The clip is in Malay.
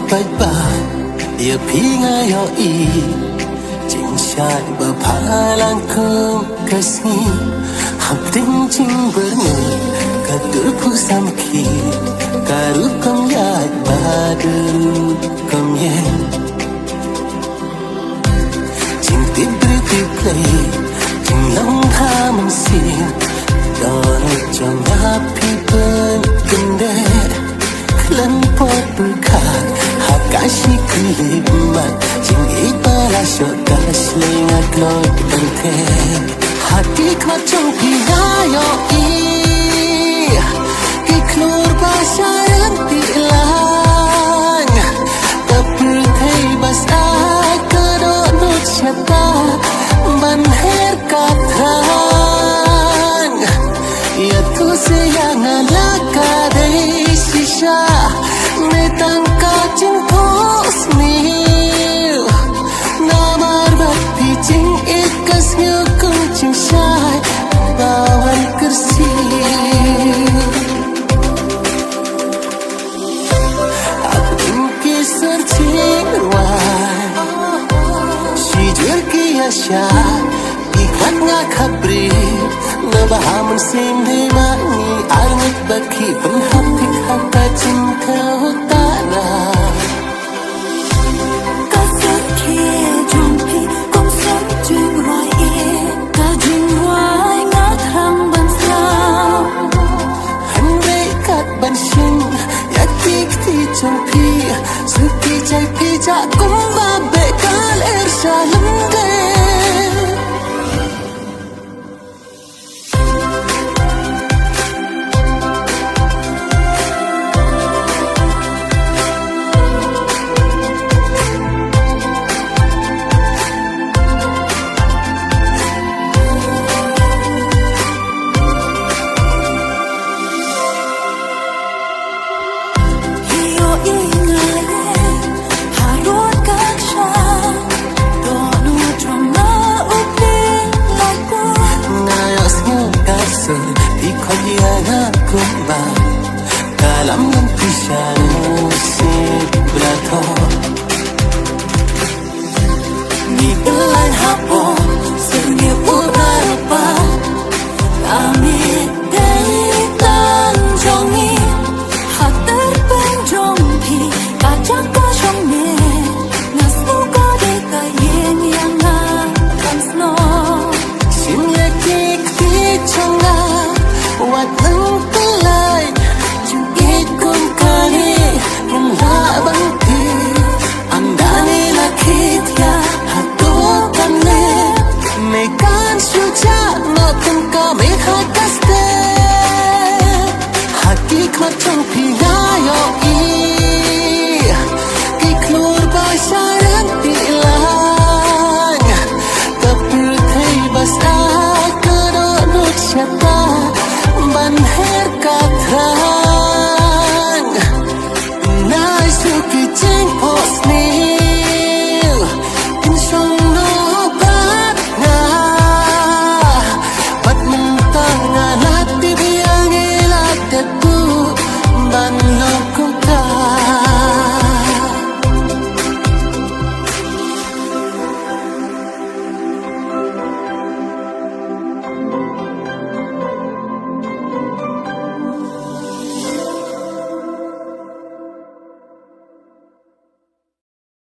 baik-baik ia pingayo I chính sai và phá lan cơm cái gì học tinh chính bờ người cả tuổi phú sam khi cả lúc công nhai ba đưa công nhẹ chính tiếp bự tiếp play chính lòng tha mình xin đó là cho ngã people gần đây lần pot berkat hakashi kelimat jing ipala syokar selingat klot bente hati kau trong pinayo I klur basaran tilang tapul thei bas akadonut syata banher katran ya tu sayang alakadai sisha metangka jengkos mil namar bati jing ikas nyukung jing syai bawan kersi ating kisar jing ruai sijur kia syai iklat nga kabri nabahaman sim demani arngat baki penghapik haka cinta utara kasar kia jompi kong sam jing roi ka jing roi nga thang ban sao handai kat ban shin yatik ti jompi suki jai pi ja kum ba be kal ersalam de Kalam ng pisyan si Blato Ni pelan hapon Seni udarapa Kami dari tanjongi hatar penjompi kacak kosong ne nasuka deka yen yang akan snow Simyakik di chonga Wat nang pelay Jungit kong kali Yung labang ti Ang dani lakit ya Hatukan ne Mekan syuja Notong kami hakaste Hati kmatong pinayo Iklur basaran tilang Kapul thei bas akadonut syata Ban